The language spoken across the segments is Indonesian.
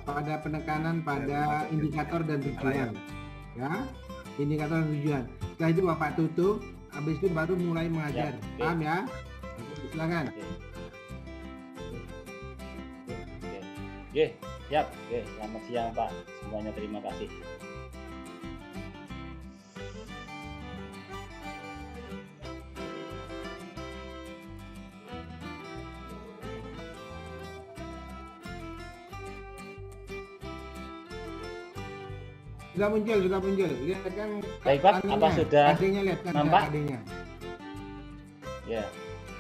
pada penekanan pada indikator dan tujuan, ya, indikator dan tujuan. Setelah itu Bapak tutup, habis itu baru mulai mengajar. Paham ya? Silakan. Oke, siap. Oke, selamat siang Pak. Semuanya terima kasih. Sudah muncul. Lihat kan. Baik Pak, apa sudah adanya, lihat kan nampak? adanya. Ya.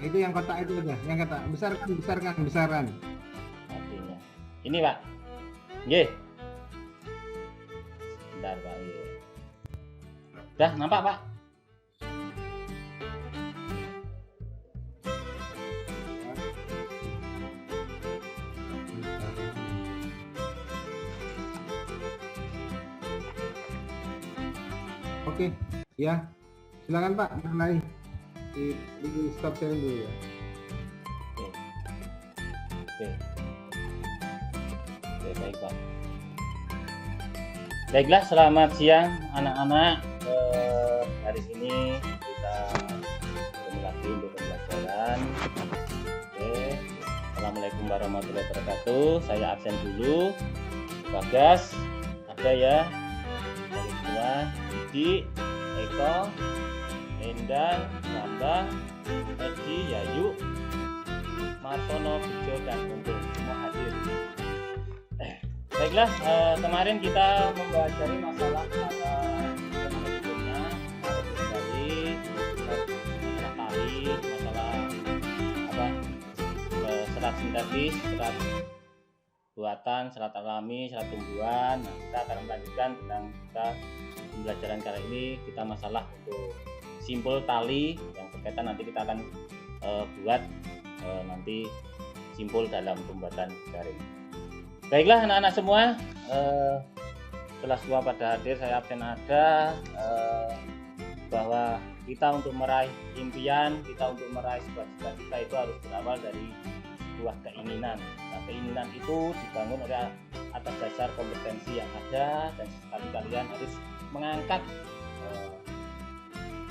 Itu yang kotak itu aja, yang kotak. Besarkan. Adanya. Ini Pak. Nggih. Bentar Pak. Dah nampak Pak? Oke, ya. Silakan Pak, mulai. Di stop share dulu ya. Oke, baik Pak. Baiklah, selamat siang anak-anak. Hari ini kita ketemu lagi untuk pembelajaran. Oke, assalamualaikum warahmatullahi wabarakatuh. Saya absen dulu. Bagas ada ya. Dari semua, Didi, Eko, Endang, Bambang, Edi, Yayu, Martono, Bijo, dan Untung semua hadir. Baiklah, kemarin kita mempelajari masalah pada sebelumnya, masalah serat sintetis, serat buatan, serat alami, serat tumbuhan. Nah, kita akan melanjutkan tentang pembelajaran kali ini. Kita masalah untuk simpul tali yang berkaitan, nanti kita akan buat nanti simpul dalam pembuatan jaring. Baiklah anak-anak semua, setelah semua pada hadir, saya absen ada, bahwa kita untuk meraih impian, kita untuk meraih sebuah cita-cita itu harus berawal dari sebuah keinginan. Nah, keinginan itu dibangun oleh atas dasar kompetensi yang ada, dan sekali kalian harus mengangkat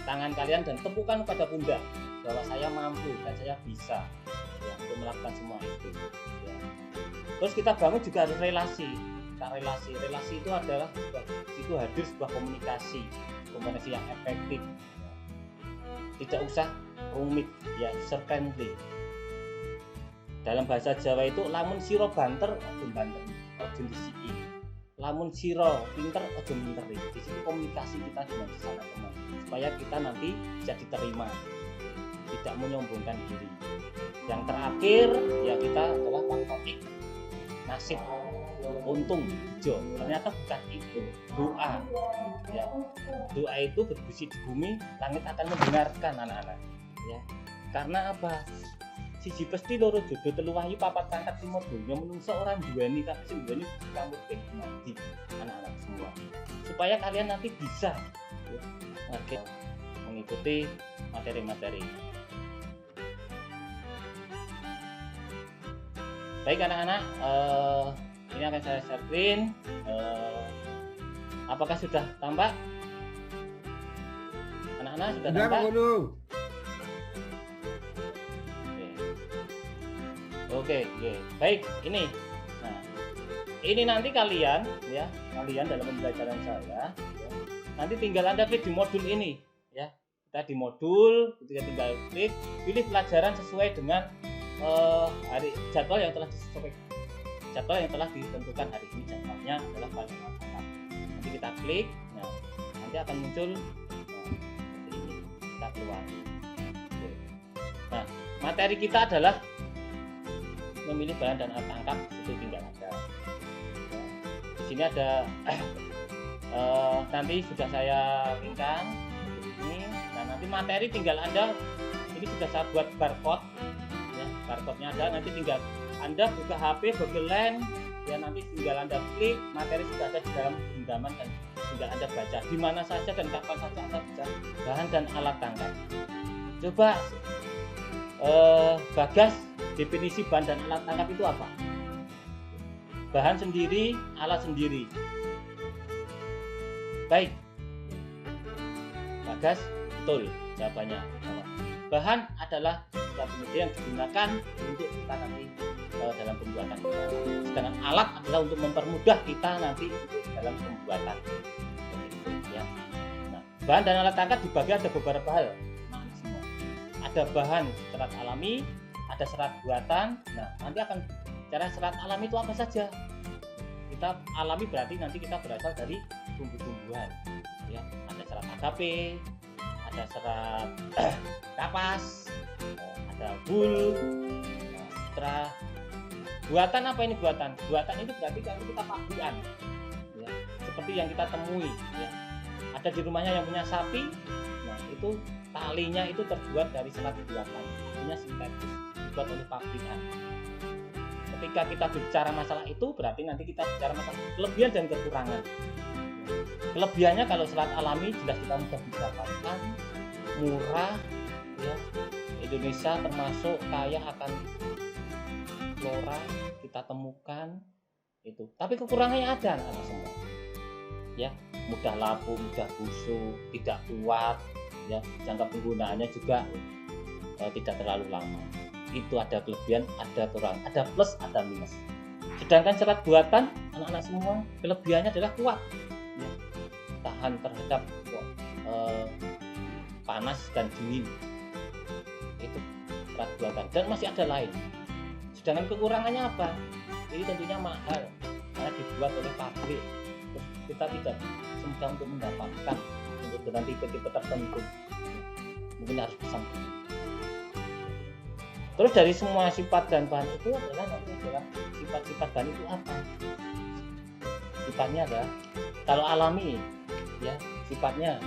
tangan kalian dan tepukan pada pundak bahwa saya mampu dan saya bisa ya, untuk melakukan semua itu ya. Terus kita bangun juga harus relasi. Relasi itu adalah itu hadir sebuah komunikasi yang efektif ya. Tidak usah rumit ya, user friendly. Dalam bahasa Jawa itu lamun siro banter ojo disiki, lamun siro pinter ojo minteri. Di situ komunikasi kita dengan sesama teman supaya kita nanti bisa diterima, tidak menyombongkan diri. Yang terakhir ya kita adalah faktor nasib, untung, jo. Ternyata bukan itu, doa ya. Doa itu berbisik di bumi, langit akan mendengarkan anak-anak ya. Karena apa? Siji pesti loro jodoh telu wahyu papat pangkat timur donya menungso orang duweni tapi sing duweni kamu mati anak-anak semua. Supaya kalian nanti bisa ya, mengikuti materi-materi. Baik anak-anak, ini akan saya share screen. Apakah sudah tampak? Anak-anak sudah tampak? Oke, baik. Ini, nah, ini nanti kalian dalam pembelajaran saya, ya, nanti tinggal Anda klik di modul ini, ya. Kita di modul, ketika tinggal klik, pilih pelajaran sesuai dengan jadwal yang telah ditentukan hari ini. Jadwalnya adalah pada masalah. Nanti kita klik, nah, nanti akan muncul seperti ini. Kita keluar. Nah, materi kita adalah memilih bahan dan alat tangkap, itu tinggal ada. Di sini ada nanti sudah saya linkkan ini. Nah, nanti materi tinggal Anda, ini sudah saya buat barcode. Barcode-nya ada, nanti tinggal Anda buka HP, Google Lens, ya nanti tinggal Anda klik, materi sudah ada di dalam genggaman dan tinggal Anda baca di mana saja dan kapan saja Anda bisa bahan dan alat tangkap. Coba Bagas, definisi bahan dan alat tangkap itu apa? bahan sendiri, alat sendiri. Baik, Bagas, betul jawabannya. Bahan adalah suatu media yang digunakan untuk kita nanti dalam pembuatan kita. Sedangkan alat adalah untuk mempermudah kita nanti dalam pembuatan. Ya. Nah, bahan dan alat tangkap dibagi ada beberapa hal. Ada bahan serat alami, ada serat buatan. Nah, nanti akan cara serat alami itu apa saja. Kita alami berarti nanti kita berasal dari tumbuh-tumbuhan. Ya, ada serat agape, ada serat kapas, ada bul, serat. Buatan apa ini buatan? Buatan itu berarti kalau kita pabrikan, ya, seperti yang kita temui. Ya. Ada di rumahnya yang punya sapi, nah itu talinya itu terbuat dari serat buatan, artinya sintetis, dibuat oleh pabrikan. Ketika kita bicara masalah itu, berarti nanti kita bicara masalah kelebihan dan kekurangan. Kelebihannya kalau serat alami jelas kita mudah didapatkan, murah, ya. Indonesia termasuk kaya akan flora, kita temukan itu. Tapi kekurangannya ada anak semua. Ya, mudah lapuk, mudah busuk, tidak kuat, ya. Jangka penggunaannya juga tidak terlalu lama. Itu ada kelebihan, ada kurang, ada plus, ada minus. Sedangkan serat buatan anak-anak semua kelebihannya adalah kuat, ya. Tahan terhadap panas dan dingin. Itu serat buatan. Dan masih ada lain. Sedangkan kekurangannya apa? Ini tentunya mahal karena dibuat oleh pabrik. Terus kita tidak semudah untuk mendapatkan untuk dengan tipe-tipe tertentu. Mungkin harus pesan. Terus dari semua sifat dan bahan itu adalah sifat-sifat bahan itu apa? Sifatnya adalah kalau alami, ya sifatnya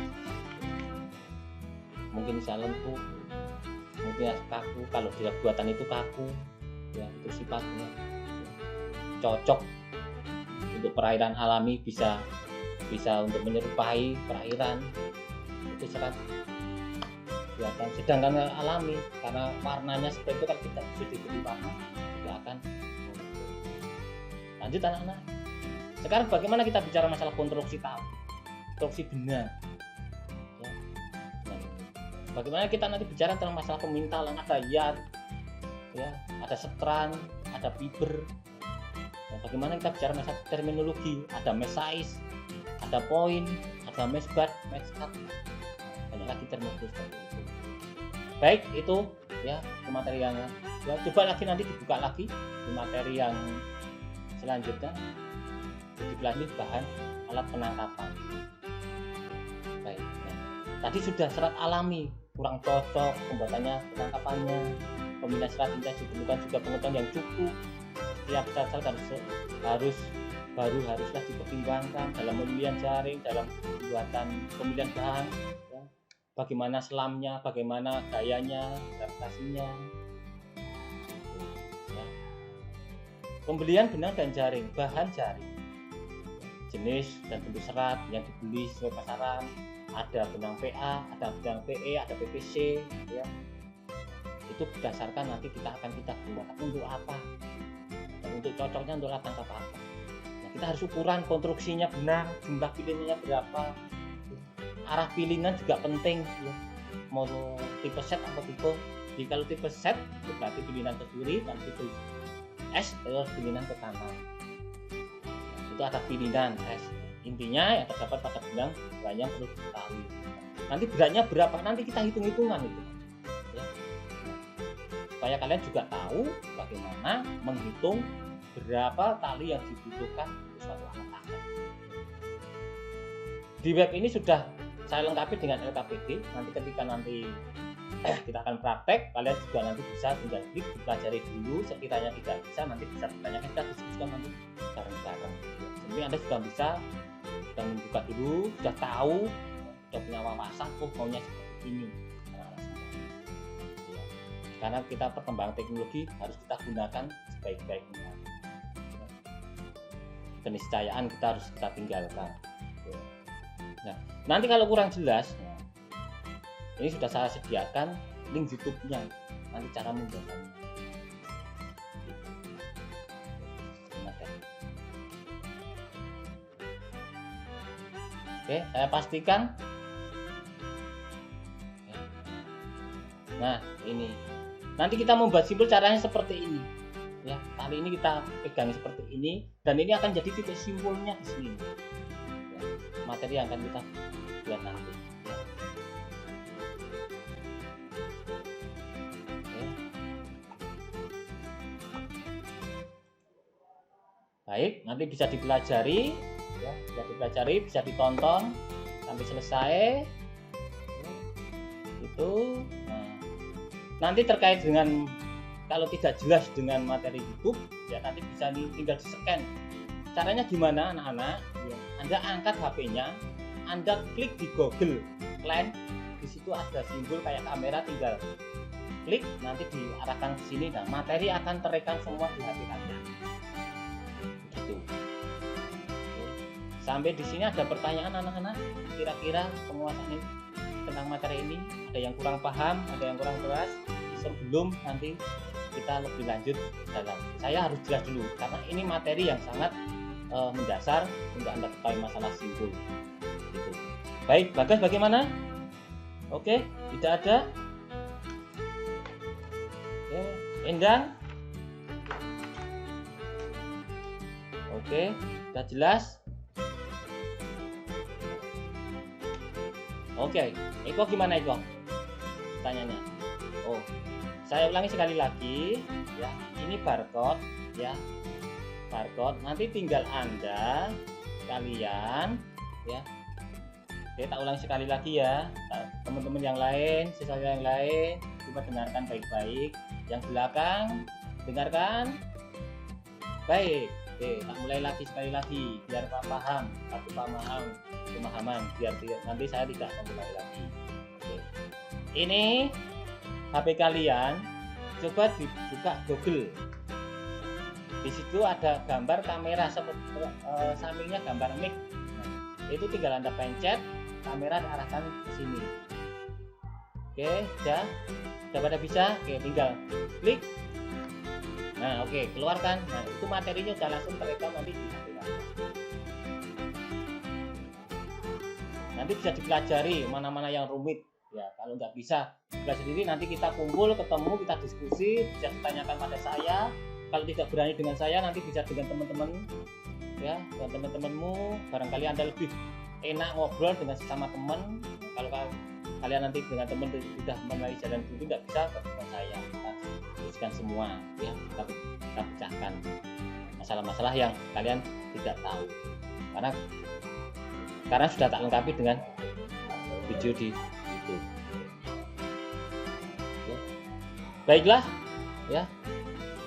mungkin bisa lentur, mungkin kaku. Kalau dia buatan itu kaku, ya itu sifatnya. Cocok untuk perairan alami, bisa untuk menyerupai perairan, itu serat buatan. Sedangkan alami karena warnanya seperti itu, kalau kita bisa diberi warna tidak akan lanjut anak-anak. Sekarang bagaimana kita bicara masalah konstruksi tahu, konstruksi benang, ya. Nah, bagaimana kita nanti bicara tentang masalah pemintalan, ada yard, ya, ada setran, ada fiber. Nah, bagaimana kita bicara masalah terminologi, ada mesh size, ada point, ada mesh bar, mesh cut, banyak lagi terminologi seperti itu. Baik, itu ya materi yang ya, coba lagi nanti dibuka lagi di materi yang selanjutnya, dipelajari bahan alat penangkapan. Baik, nah, tadi sudah serat alami kurang cocok pembuatannya, penangkapannya, pemilihan serat yang diperlukan juga pengetahuan yang cukup. Setiap serat haruslah dipertimbangkan dalam pemilihan jaring, dalam pembuatan pemilihan bahan, ya. Bagaimana selamnya, bagaimana gayanya, adaptasinya, ya. Pembelian benang dan jaring, bahan jaring, jenis dan bentuk serat yang dibeli sesuai pasaran. Ada benang PA, ada benang PE, ada PVC, ya. Itu berdasarkan nanti kita gunakan untuk apa, dan untuk cocoknya untuk alat tangkap apa. Nah, kita harus ukuran konstruksinya benar, jumlah pilinnya berapa, arah pilinan juga penting, ya. Mau tipe set atau tipe. Jadi kalau tipe set itu berarti pilihan ke kiri, dan tipe S itu pilihan ke kanan. Itu ada pilihan S. Intinya yang terdapat pada benang yang perlu diketahui. Nanti beratnya berapa, nanti kita hitung-hitungan itu, ya. Supaya kalian juga tahu bagaimana menghitung berapa tali yang dibutuhkan untuk suatu alat tangkap. Di web ini sudah saya lengkapi dengan LKPD. Nanti ketika kita akan praktek, kalian juga nanti bisa tinggal klik, dipelajari dulu. Sekiranya tidak bisa, nanti bisa bertanya, kita diskusikan nanti bareng-bareng. Jadi Anda sudah bisa, sudah membuka dulu, sudah tahu, sudah punya wawasan, maunya seperti ini. Ya. Karena kita perkembangan teknologi harus kita gunakan sebaik-baiknya. Keniscayaan kita harus kita tinggalkan. Nah, nanti kalau kurang jelas, nah, ini sudah saya sediakan link YouTube-nya, nanti cara membuatnya. Oke, saya pastikan. Nah, ini. Nanti kita membuat simpul caranya seperti ini. Ya, kali ini kita pegang seperti ini dan ini akan jadi titik simpulnya di sini. Ya, materi yang akan kita buat nanti. Ya. Oke. Baik, nanti bisa dipelajari, ya, bisa ditonton sampai selesai. Itu. Nah, nanti terkait dengan kalau tidak jelas dengan materi YouTube, ya nanti bisa tinggal di scan. Caranya gimana, anak-anak? Ya, Anda angkat HP-nya, Anda klik di Google Lens, di situ ada simbol kayak kamera, tinggal klik, nanti diarahkan ke sini. Nah, materi akan terekam semua di HP Anda. Begitu. Sampai di sini ada pertanyaan, anak-anak? Kira-kira penguasaan tentang materi ini ada yang kurang paham, ada yang kurang keras? Sebelum nanti kita lebih lanjut dalam, saya harus jelas dulu karena ini materi yang sangat mendasar untuk Anda ketahui masalah simpul. Gitu. Baik, Bagas bagaimana? Oke, tidak ada. Oke, Endang. Oke, sudah jelas. Oke, Eko gimana Eko? Tanyanya. Oh, saya ulangi sekali lagi ya, ini barcode ya, barcode. Nanti tinggal Anda kalian ya. Oke, tak ulangi sekali lagi ya, teman-teman yang lain, siswa yang lain coba dengarkan baik-baik. Yang belakang dengarkan baik. Oke, tak mulai lagi sekali lagi biar paham, satu pemahaman biar nanti saya tidak mengulangi lagi. Oke. Ini HP kalian, coba dibuka Google. Di situ ada gambar kamera seperti sampingnya gambar mic. Nah, itu tinggal Anda pencet, kamera diarahkan ke sini. Oke, sudah pada bisa. Oke, tinggal klik. Nah, oke, keluarkan. Nah, itu materinya sudah langsung terekam nanti di HP Anda. Nanti bisa dipelajari mana-mana yang rumit. Ya, kalau nggak bisa belajar sendiri, nanti kita kumpul, ketemu, kita diskusi, bisa ditanyakan pada saya. Kalau tidak berani dengan saya, nanti bisa dengan teman-teman, ya, dengan teman-temanmu. Barangkali Anda lebih enak ngobrol dengan sesama teman. Kalau kalian nanti dengan teman sudah mengenali jalan dulu, nggak bisa dengan saya. Kita diskusikan semua, ya, kita pecahkan masalah-masalah yang kalian tidak tahu. Karena sudah tak lengkapi dengan video di YouTube. Ya. Baiklah, ya.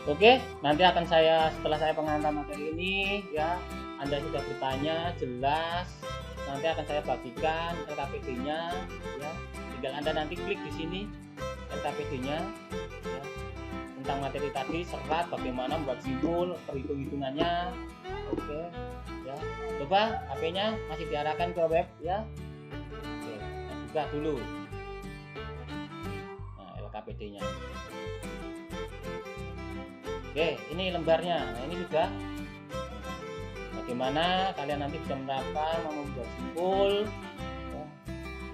Oke, nanti akan setelah saya pengantar materi ini, ya, Anda sudah bertanya jelas, nanti akan saya bagikan LKPD-nya, ya. Tinggal Anda nanti klik di sini LKPD-nya, ya, tentang materi tadi, serat bagaimana membuat simpul, perhitung-hitungannya. Oke, ya. Coba HP-nya masih diarahkan ke web, ya. Oke, buka dulu. Nah, LKPD-nya. Oke, ini lembarnya. Nah, ini sudah. Bagaimana kalian nanti bisa menerapkan membuat simpul. Ya,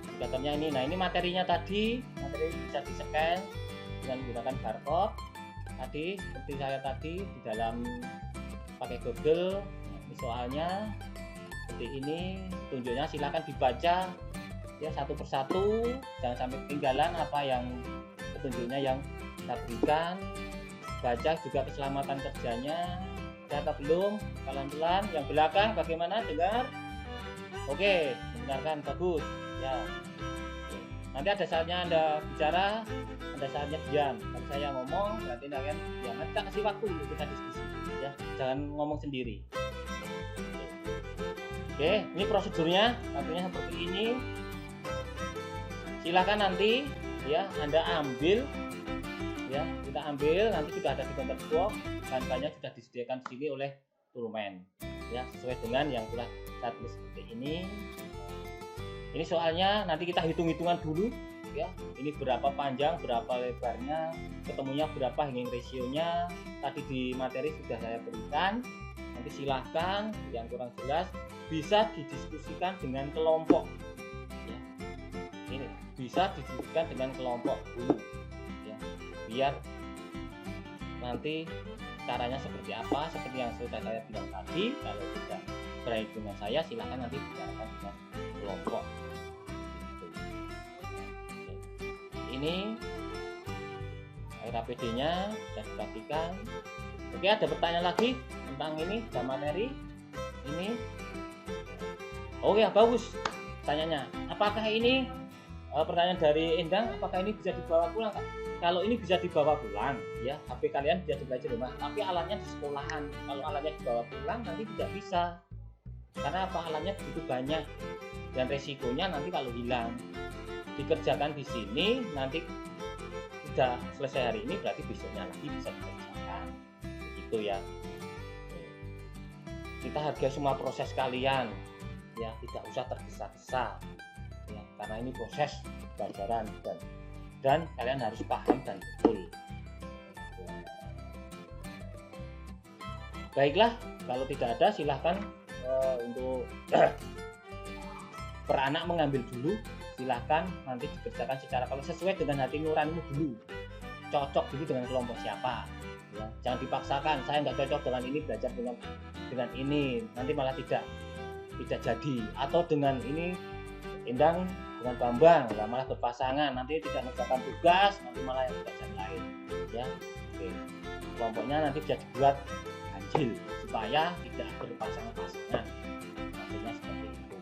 indikatornya ini. Nah, ini materinya tadi. Materi bisa di-scan dengan menggunakan barcode. Tadi seperti saya tadi di dalam pakai Google. Nah, ini soalnya seperti ini. Tunjuknya silakan dibaca ya satu persatu. Jangan sampai ketinggalan apa yang petunjuknya yang kita berikan. Baca juga keselamatan kerjanya. Data belum, pelan-pelan. Yang belakang bagaimana? Dengar? Oke, dengarkan, bagus. Ya. Oke. Nanti ada saatnya Anda bicara, ada saatnya diam. Kalau saya ngomong, berarti kalian diam. Nanti kita kasih waktu untuk kita diskusi. Ya, jangan ngomong sendiri. Oke, ini prosedurnya. Nantinya seperti ini. Silakan nanti, ya, Anda ambil. Ya, kita ambil, nanti sudah ada di counter box, bahan-bahannya sudah disediakan di sini oleh Toolman, ya, sesuai dengan yang telah saya tulis seperti ini. Ini soalnya nanti kita hitung-hitungan dulu, ya, ini berapa panjang, berapa lebarnya, ketemunya berapa hanging ratio-nya, tadi di materi sudah saya berikan, nanti silahkan yang kurang jelas bisa didiskusikan dengan kelompok ya. Ini bisa didiskusikan dengan kelompok dulu ya, biar nanti caranya seperti apa, seperti yang sudah saya bilang tadi. Kalau tidak berani dengan saya, silahkan nanti bicarakan dengan kelompok. Ini RAPD-nya sudah diperhatikan. Oke, ada pertanyaan lagi tentang ini, dan materi ini. Oke, bagus pertanyaannya. Apakah ini pertanyaan dari Endang, apakah ini bisa dibawa pulang, Kak? Kalau ini bisa dibawa pulang, ya HP kalian bisa belajar di rumah, tapi alatnya di sekolahan. Kalau alatnya dibawa pulang nanti tidak bisa, karena apa? Alatnya begitu banyak dan resikonya nanti kalau hilang. Dikerjakan di sini, nanti sudah selesai hari ini, berarti besoknya lagi bisa dikerjakan. Begitu ya. Kita hargai semua proses kalian, ya tidak usah tergesa-gesa, ya karena ini proses pembelajaran dan kalian harus paham dan betul. Baiklah, kalau tidak ada silahkan untuk per anak mengambil dulu, silahkan nanti dikerjakan secara kalau sesuai dengan hati nuranimu dulu, cocok dulu dengan kelompok siapa ya. Jangan dipaksakan, saya nggak cocok dengan ini, belajar dengan ini, nanti malah tidak jadi, atau dengan ini Endang dengan Bambang ya, malah berpasangan, nanti tidak mengerjakan tugas, nanti malah yang belajar lain ya. Oke, kelompoknya nanti bisa dibuat ganjil supaya tidak berpasangan-pasangan, maksudnya seperti itu.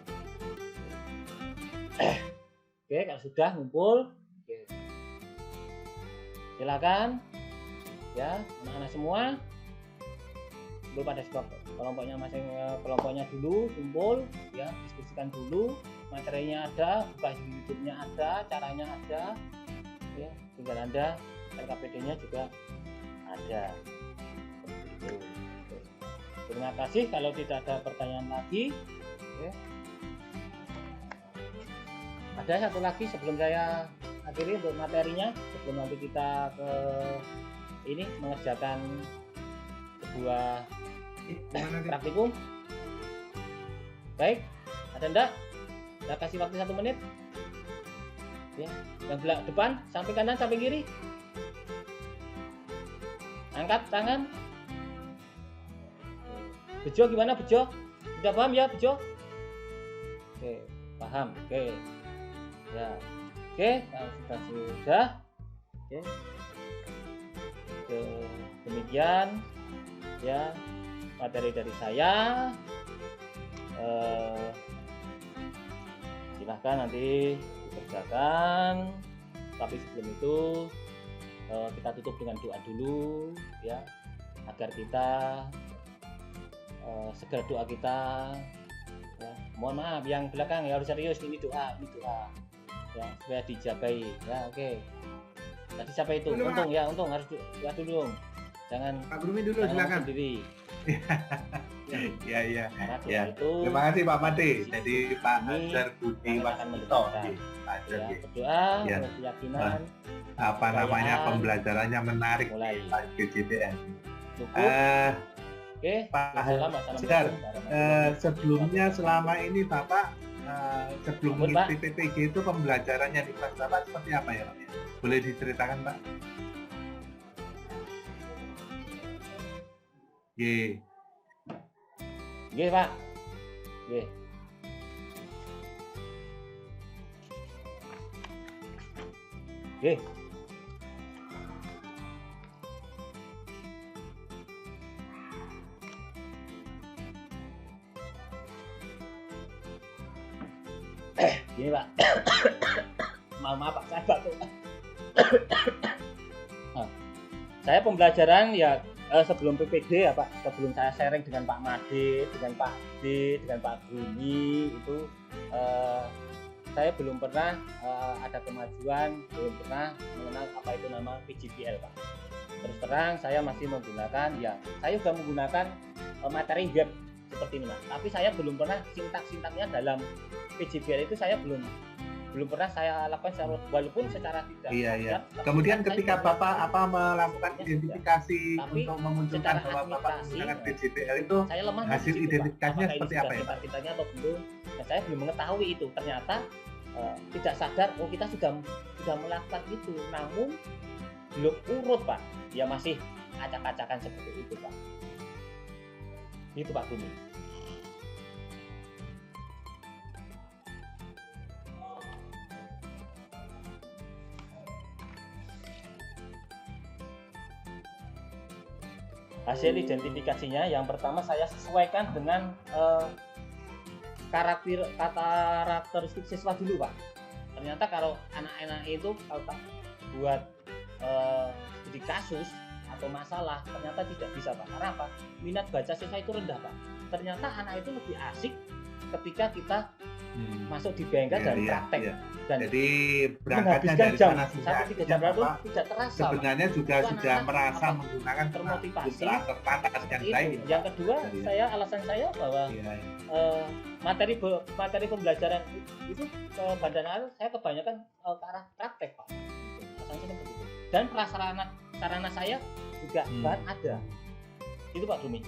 Oke, kalau sudah ngumpul, oke, silakan ya anak-anak semua kumpul pada kelompoknya kelompoknya dulu, kumpul ya, diskusikan dulu, materinya ada, buka di YouTube-nya ada, caranya ada ya, tinggal Anda RKPD-nya juga ada. Seperti itu. Oke. Terima kasih, kalau tidak ada pertanyaan lagi. Oke. Ada satu lagi sebelum saya akhiri untuk materinya, sebelum nanti kita ke ini mengerjakan sebuah praktikum. Baik, ada enggak? Saya kasih waktu 1 menit ya, yang belakang depan sampai kanan sampai kiri, angkat tangan. Bejo gimana Bejo? Sudah paham ya Bejo? Oke, paham. Oke ya, oke, kalau sudah oke, demikian ya materi dari saya. Silahkan nanti dikerjakan, tapi sebelum itu kita tutup dengan doa dulu ya, agar kita segera doa kita ya. Mohon maaf yang belakang ya, harus serius, ini doa ya, supaya dijabai ya. Oke, tadi siapa itu? Untung ya, Untung harus doa dulu, jangan Pak Brumi dulu, silakan sendiri. Ya. Itu, terima kasih Pak Made. Jadi Pak Azhar Budi Wasito, berdoa, berkeyakinan apa namanya, pembelajarannya menarik mulai di GTN. Oke, Pak Azhar, sebelumnya selama ini Bapak sebelum mengikuti PPG itu pembelajarannya di kelas Bapak seperti apa ya Pak? Boleh diceritakan Pak? Oke Pak. Oke. Oke. Gini Pak. Maaf Pak, saya batuk. Saya pembelajaran ya sebelum PPD ya Pak, sebelum saya sharing dengan Pak Made, dengan Pak D, dengan Pak Bruni itu saya belum pernah ada kemajuan, belum pernah mengenal apa itu nama PJBL Pak. Terus terang saya masih menggunakan ya, saya sudah menggunakan materi web seperti ini Mas, tapi saya belum pernah sintak-sintaknya dalam PJBL itu saya belum belum pernah saya lakukan walaupun secara tidak Iya, iya. sadar, Kemudian saya ketika juga Bapak melakukan Ya, identifikasi Tapi untuk memunculkan secara bahwa Bapak administrasi, menggunakan PJBL itu saya lemah hasil di situ, Pak. identifikasinya Apakah ini seperti sudah apa ya, Pak? kita-kitanya atau belum, dan saya belum mengetahui itu. Ternyata tidak sadar, oh kita sudah melakukan itu, namun belum urut, Pak. Ya masih acak-acakan seperti itu, Pak. Itu Pak Bumi. Hasil identifikasinya yang pertama saya sesuaikan dengan karakteristik siswa dulu, Pak. Ternyata kalau anak-anak itu kalau buat jadi kasus atau masalah ternyata tidak bisa, Pak. Karena apa? Minat baca siswa itu rendah, Pak. Ternyata anak itu lebih asik ketika kita masuk di bengkel dan praktek. Dan jadi berangkatnya dari jam sana 1-3 jam lalu tidak terasa, sebenarnya Pak. juga Itu sudah anak-anak merasa apa? menggunakan Termotivasi. terbatas yang Itu. baik. Yang kedua, alasan saya bahwa materi pembelajaran itu ke Bandana saya kebanyakan ke arah praktek, Pak. Alasannya seperti itu. Dan sarana saya juga bahan ada. Itu Pak Bumi.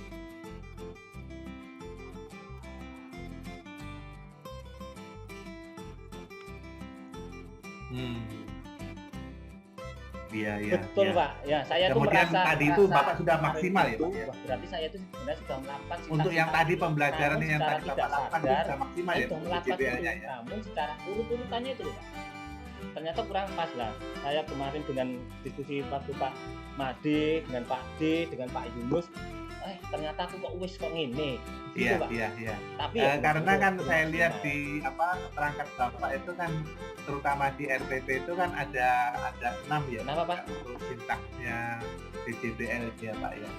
Iya, iya. Betul, iya. Pak. Ya, saya Kemudian tuh merasa tadi itu Bapak sudah maksimal ya, Pak? itu, berarti saya itu sebenarnya sudah melakukan Untuk yang tadi pembelajaran namun yang secara tadi Bapak tidak lakukan itu sadar, sudah maksimal saya ya, sudah untuk melakukan JBL-nya itu, ya. namun secara urut-urutannya itu, Pak. Ternyata kurang pas lah. Saya kemarin dengan diskusi waktu Pak Made, dengan Pak D, dengan Pak Yunus, ternyata aku kok ngene. Iya, Pak. iya. Tapi karena kan saya lihat di perangkat Bapak itu kan terutama di RPP itu kan ada 6 ya. Kenapa, Pak? Untuk sintaksnya PJBL ya, Pak ya.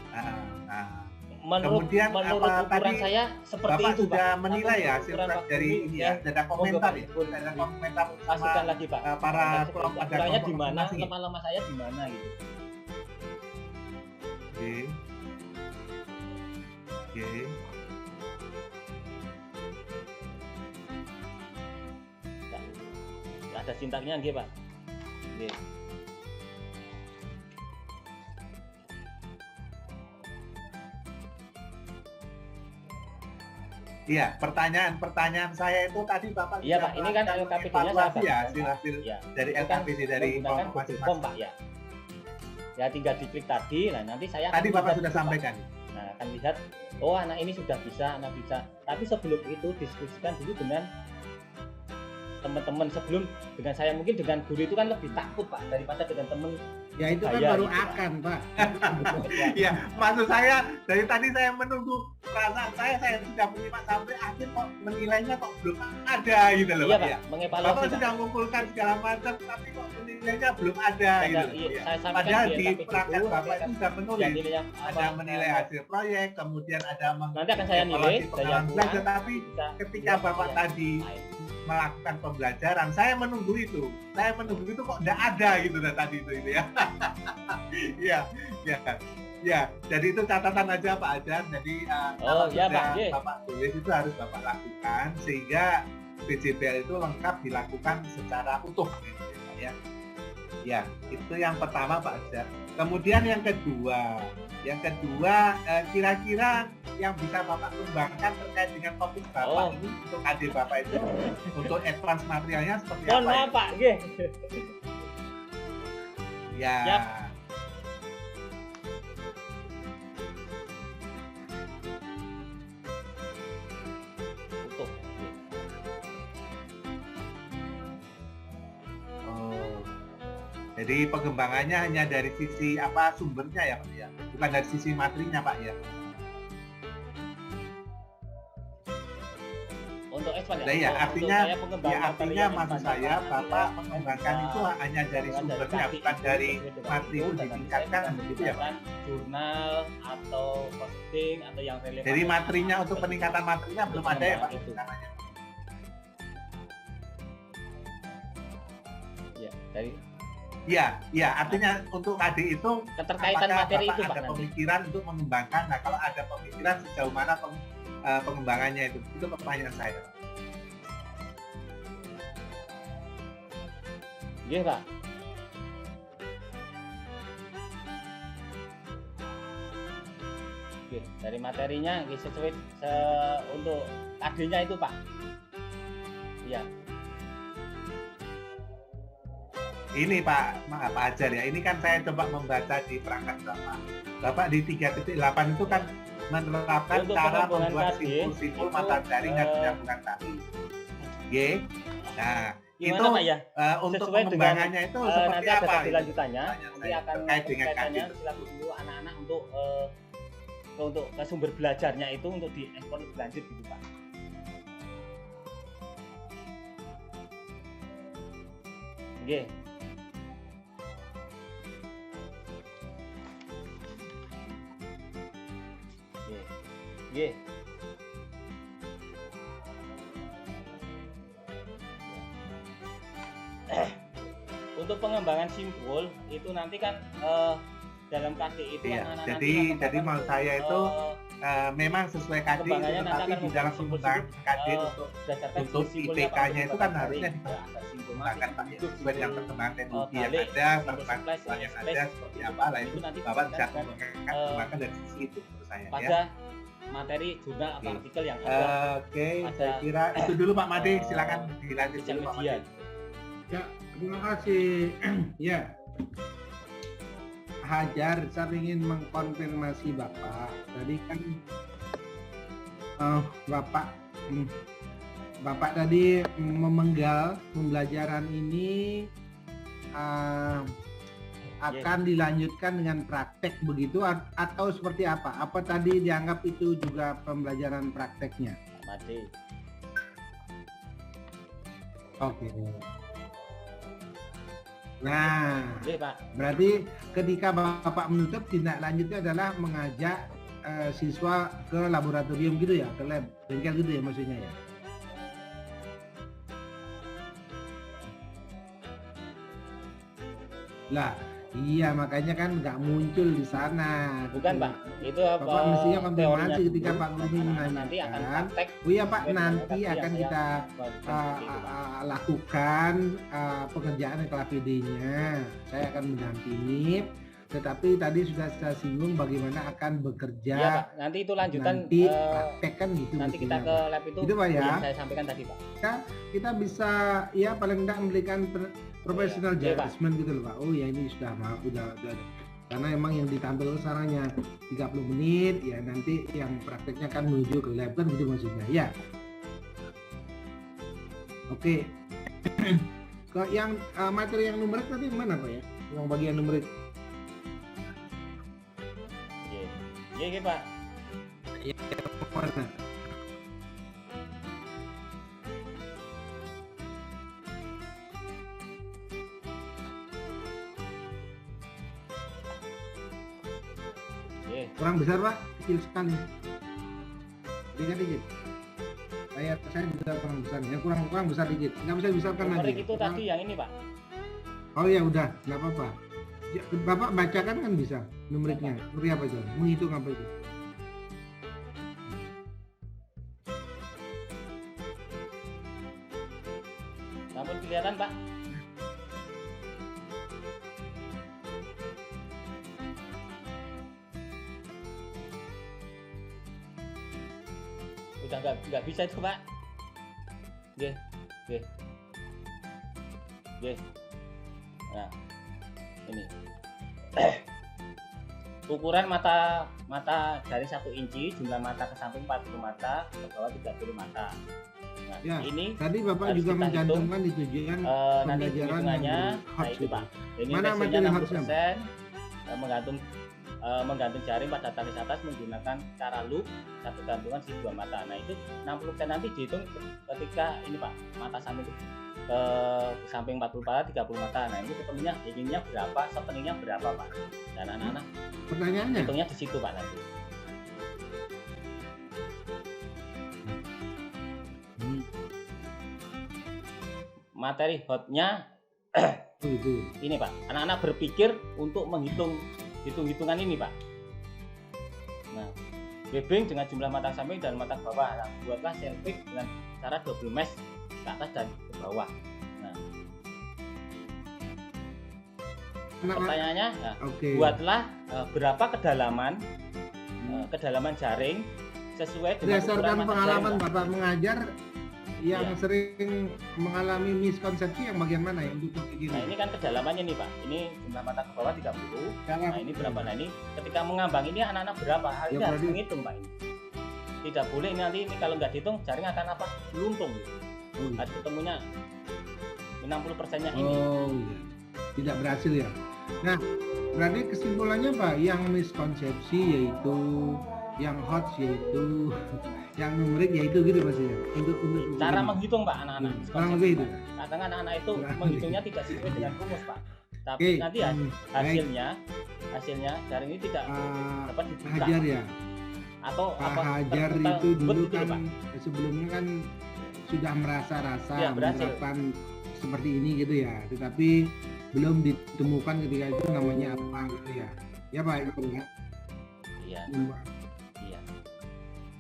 Menurut Kemudian ukuran tadi saya seperti Bapak itu, sudah Pak. menilai ya Menurut ukuran hasil Pak dari Bumi, ini ya, ada komentar ya, Pak. ada komentar Masukkan sama lagi, Pak. para kelompok, ada Ukurannya kelompok di mana, masing-masing. lemah-lemah saya di mana gitu. Oke. Ada sintaknya nggih, Pak. Nggih. Iya, pertanyaan saya itu tadi Bapak Iya, sudah Pak, ini kan melakukan LKPD-nya saya evaluasi ya, bagikan, hasil-hasil Ya. dari Itu kan LKPD dari menggunakan kelompok Google Form, masing-masing. Pak, ya. Ya tinggal diklik tadi, nah nanti saya Tadi akan Bapak lihat sudah itu, Pak. sampaikan. Nah, akan lihat, oh anak ini sudah bisa, anak bisa. Tapi sebelum itu diskusikan dulu dengan teman-teman sebelum dengan saya, mungkin dengan guru itu kan lebih takut, Pak, daripada dengan teman. Ya itu kan Saya baru gitu, Pak. akan, Pak. Iya, maksud saya dari tadi saya menunggu perasaan saya sudah menyimak sampai akhir kok menilainya kok belum ada gitu loh, Iya, Pak. Pak, Ya. mengevaluasi, Bapak Pak. sudah mengumpulkan segala macam tapi kok menilainya belum ada gitu loh, Iya, ya. saya sampaikan Padahal di LKPD perangkat itu, Bapak itu sudah ya, menulis nilainya ada apa, menilai hasil proyek, kemudian ada nanti akan saya nilai mengevaluasi saya pengalaman kurang, belajar, tapi bisa ketika dilihat Bapak yang tadi lain. melakukan pembelajaran, saya menunggu itu kok tidak ada gitu dah tadi itu ya. Iya, iya. Ya, jadi itu catatan aja Pak Ajar. Jadi kalau iya, sudah Pak, Bapak tulis itu harus Bapak lakukan sehingga PJBL itu lengkap dilakukan secara utuh gitu, ya. Ya, itu yang pertama Pak Ajar. Kemudian yang kedua kira-kira yang bisa Bapak kembangkan terkait dengan topik Bapak ini untuk adik Bapak itu untuk advance materialnya seperti Mohon apa? maaf, Pak, nggih. Ya. Yap. Utuh. Oh. Jadi pengembangannya hanya dari sisi sumbernya ya Pak ya, bukan dari sisi materinya Pak ya. Untuk expand Nah, ya, Untuk artinya saya pengembangan artinya material maksud expand, saya Pak, Bapak nanti mengembangkan itu hanya dari sumbernya, bukan dari materi itu ditingkatkan begitu ya Pak. Jurnal atau posting atau yang relevan. Jadi materinya untuk peningkatan materinya belum ada ya Pak. Itu. Namanya. Ya, dari Iya, artinya untuk tadi itu keterkaitan apakah materi Bapak itu, Pak, ada nanti. pemikiran untuk mengembangkan. Nah, kalau ada pemikiran sejauh mana pengembangannya itu pertanyaan saya. Nggih, Pak. Oke, dari materinya nggih sesuai untuk KD-nya itu, Pak. Iya. Ini Pak, maaf Pak Ajar ya. Ini kan saya coba membaca di perangkat Bapak. Bapak di 3.8 itu kan menerapkan Untuk cara pengembangan membuat KD, simpul-simpul itu, mata jaringan penyambungan tali. Oke. Nah, Gimana, itu Pak ya? untuk Sesuai pengembangannya itu seperti nanti ada apa? tabel Itu? lanjutannya. Tanya Nanti saya, akan terkait dengan kaitannya KD. silakan dulu anak-anak untuk ke sumber belajarnya itu untuk diekspor lebih lanjut gitu, Pak. Nggih. Nggih. Nggih. Untuk pengembangan simpul itu nanti kan dalam KD itu Iya, anak-anak jadi nanti mau saya itu memang sesuai KD itu, pengembangannya nanti tetapi akan di dalam membentuk pengembangan KD untuk berdasarkan untuk simpulnya IPK-nya Pak, itu kan dari harusnya ada simpul menggunakan Pak ya, sesuai dengan perkembangan teknologi yang balik, ada, simpul perkembangan supply, yang supply, ada seperti apa lah itu nanti Bapak bisa kan, menggunakan dari sisi itu menurut saya ya. pada materi jurnal atau Oke. artikel yang ada Oke, Ada, saya kira itu dulu Pak Made, eh, silakan dilanjut sosial dulu Pak media. Made. Ya, terima kasih. Ya, Hajar, saya ingin mengkonfirmasi Bapak. Tadi kan Bapak tadi memenggal pembelajaran ini akan dilanjutkan dengan praktek begitu atau seperti apa? Apa tadi dianggap itu juga pembelajaran prakteknya? Mati. Oke. Nah, Oke, Pak. berarti ketika Bapak menutup tindak lanjutnya adalah mengajak siswa ke laboratorium gitu ya, ke lab, bengkel gitu ya maksudnya ya. Lah, iya makanya kan nggak muncul di sana. Bukan, gitu. Pak. Itu Bapak mestinya konfirmasi teorinya ketika dulu. Pak Guru Nanti akan menanyakan. praktek. Oh iya Pak, Sesuai dengan nanti tadi yang akan saya kita konfirmasi itu, Pak. lakukan pekerjaan KPD-nya. Saya akan mendampingi. Tetapi tadi sudah saya singgung bagaimana akan bekerja. Iya, Pak. Nanti itu lanjutan Nanti praktek kan gitu. nanti kita mestinya, ke Pak. lab itu Itu, Pak, ya. yang saya sampaikan tadi, Pak. Kita bisa ya paling tidak memberikan professional Iya, Pak. judgment gitu loh Pak. Oh ya ini sudah udah. Karena emang yang ditampilkan saranya 30 menit ya, nanti yang prakteknya kan menuju ke lab kan gitu maksudnya ya. Oke. Ke yang materi yang numerik tadi mana Pak ya? Yang bagian numerik. Iya, iya, Pak. Mana? Iya. Kurang besar Pak, kecil sekali. Dikit. Saya juga kurang besar ya, kurang besar dikit. Nggak bisa dibesarkan lagi. Numerik itu tadi yang ini, Pak. Oh ya udah, nggak apa-apa. Ya, Bapak bacakan kan bisa numeriknya. Numerik apa itu? Menghitung apa itu? Namun kelihatan, Pak. Udah nggak bisa itu, Pak. Oke. Nah, ini ukuran mata dari 1 inci, jumlah mata ke samping 40 mata, ke bawah 30 mata. Nah, Ya, ini tadi Bapak harus juga kita mencantumkan di tujuan nanti pembelajaran hitungannya, yang nah hot itu, gitu. Pak. Ini Mana tensinya materi 60%, menggantung jaring pada talis atas menggunakan cara loop, satu gantungan di 2 mata. Nah itu 60% nanti dihitung ketika ini Pak, mata samping ke samping 40 mata, 30 mata. Nah ini ketemunya ininya berapa, setengahnya berapa Pak. Dan anak-anak Pertanyaannya, hitungnya di situ Pak nanti. Materi hotnya itu. ini Pak, anak-anak berpikir untuk menghitung hitung-hitungan ini Pak. Nah, webbing dengan jumlah mata samping dan mata bawah. Nah, buatlah selfie dengan cara double mesh ke atas dan ke bawah. Nah, pertanyaannya, nah, Oke. buatlah berapa kedalaman kedalaman jaring sesuai dengan Berdasarkan ukuran mata pengalaman jaring, Pak. Bapak mengajar yang Iya. sering mengalami miskonsepsi yang bagian mana ya untuk topik Nah, ini? ini kan kedalamannya nih, Pak. Ini jumlah mata ke bawah 30. Kalau Nah, ini berapa? Nah, ini ketika mengambang ini anak-anak berapa? Ya, Ini harus berarti- menghitung, Pak. Ini. Tidak boleh ini nanti ini kalau nggak dihitung jaring akan apa? Luntung. Oh, Harus ketemunya 60%-nya ini. oh iya. Tidak berhasil ya. Nah, berarti kesimpulannya Pak, yang miskonsepsi yaitu yang hot yaitu yang numerik yaitu gitu maksudnya. Untuk Cara ini. menghitung, Pak, anak-anak. Kurang lebih itu. Kadang anak-anak itu Kurang menghitungnya tidak sesuai dengan rumus, Pak. Tapi Oke. nanti Baik. hasilnya jaring ini tidak dapat dibuka Hajar ya. atau Pak apa Hajar terbuka itu dulu gitu loh, kan Pak. sebelumnya kan sudah merasa-rasa Ya, berhasil. menerapkan seperti ini gitu ya, tetapi belum ditemukan ketika itu namanya apa gitu ya. Ya Pak, itu ya. Iya, iya.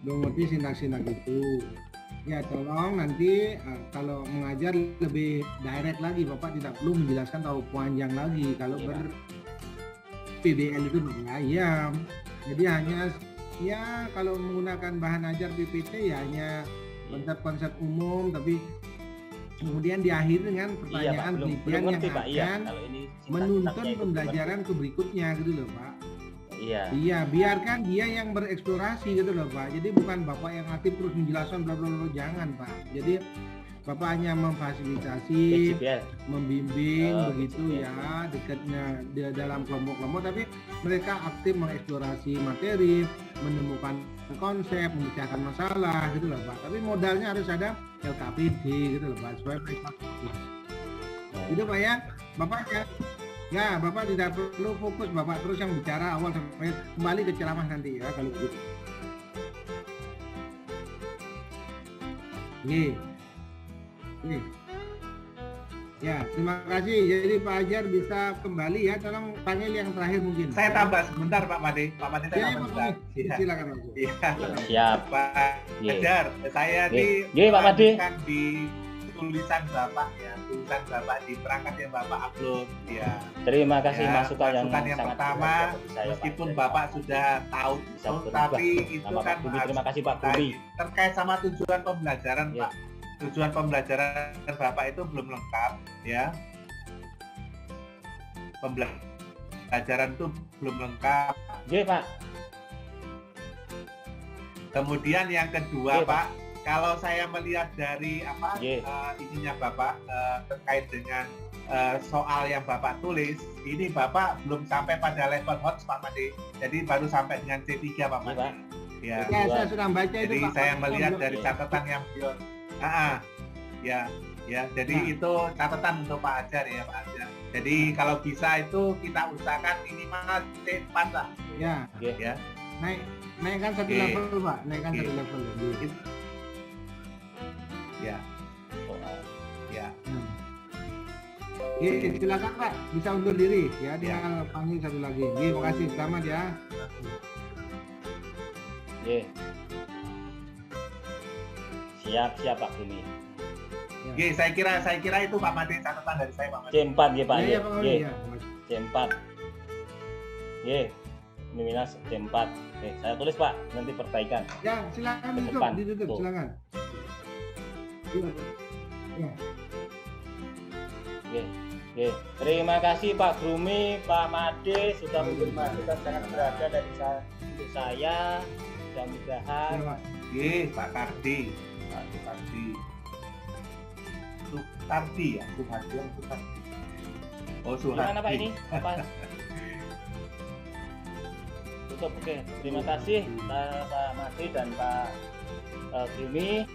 Belum ngerti sintak-sintak itu. Ya tolong nanti kalau mengajar lebih direct lagi, Bapak tidak perlu menjelaskan terlalu panjang lagi kalau Iya, ber PBL itu ayam. Jadi hanya ya kalau menggunakan bahan ajar PPT ya hanya konsep-konsep umum, tapi kemudian diakhiri dengan Iya, Pak. pertanyaan Belum penelitian yang ngerti, Pak. Iya, akan kalau ini menuntun sintak-sintaknya itu pembelajaran ke berikutnya gitu loh Pak. Iya. Iya, biarkan dia yang bereksplorasi gitu loh Pak. Jadi bukan Bapak yang aktif terus menjelaskan bla bla bla, jangan Pak. Jadi Bapak hanya memfasilitasi, PJBL. membimbing Oh, begitu gitu. ya, dekatnya di dalam kelompok-kelompok, tapi mereka aktif mengeksplorasi materi, menemukan konsep, memecahkan masalah gitu loh Pak. Tapi modalnya harus ada LKPD gitu loh Pak, supaya mereka itu Pak ya. Bapak ya Bapak tidak perlu fokus, Bapak terus yang bicara awal sampai kembali ke ceramah nanti ya kalau gitu. Oke. Oke. Ya, terima kasih. Jadi Pak Hajar bisa kembali ya, tolong panggil yang terakhir mungkin. Saya tambah sebentar Pak Made. Pak Made saya Ya, tambah Pak sebentar. Made. Iya. Silakan Pak. Iya. Siap. Pak Iya. Hajar, saya Iya. di Iya, Pak Made. melanjutkan di tulisan Bapak ya, tulisan Bapak di perangkat yang Bapak upload ya. Terima kasih Ya, masukan yang sangat pertama, berharga bagi saya, meskipun Pak. Bapak sudah tahu, Bisa berubah. tapi itu Nama kan Pak Budi, terima kasih Pak terkait- Budi. terkait sama tujuan pembelajaran Ya. Pak. Tujuan pembelajaran Bapak itu belum lengkap ya. Pembelajaran itu belum lengkap. Oke, Pak. Kemudian yang kedua Iya, Pak, kalau saya melihat dari apa Iya. ininya Bapak terkait dengan soal yang Bapak tulis, ini Bapak belum sampai pada level HOTS Pak Made. Jadi baru sampai dengan C3 Pak Iya, Made. Pak. Ya. Ya, saya sudah baca itu Jadi Pak. saya Pak. melihat Belum. dari catatan yang beliau, ya, jadi Nah. itu catatan untuk Pak Hajar ya Pak Hajar. Jadi kalau bisa itu kita usahakan minimal C4 lah, Ya, ya. naikkan satu Oke. level Pak, naikkan Oke. satu level. Ya, Soal. ya. Oke, silakan Pak, bisa undur diri ya, tinggal panggil satu lagi. Oke, makasih, selamat ya. Oke. Siap Pak Budi. Oke, saya kira itu Pak Made, catatan dari saya Pak Made. C4 ya Pak. Ya, ya Pak Oke. Oli, ya. C4. Oke. Ini minus C4. Oke, saya tulis Pak, nanti perbaikan. Ya, silakan Ke ditutup, depan. ditutup, Tuh. silakan. Ya. Oke. Oke. Terima kasih Pak Brumi, Pak Made sudah memberi masukan sangat berharga dari untuk saya. Mudah-mudahan Ya, Pak. Oke, Pak Kardi. Pak Sukardi. Sukardi ya, Sukardi yang Sukardi. Oh, Sukardi. gimana Pak ini? Apa? Tutup. Oke. Terima kasih Pak Made dan Pak Brumi.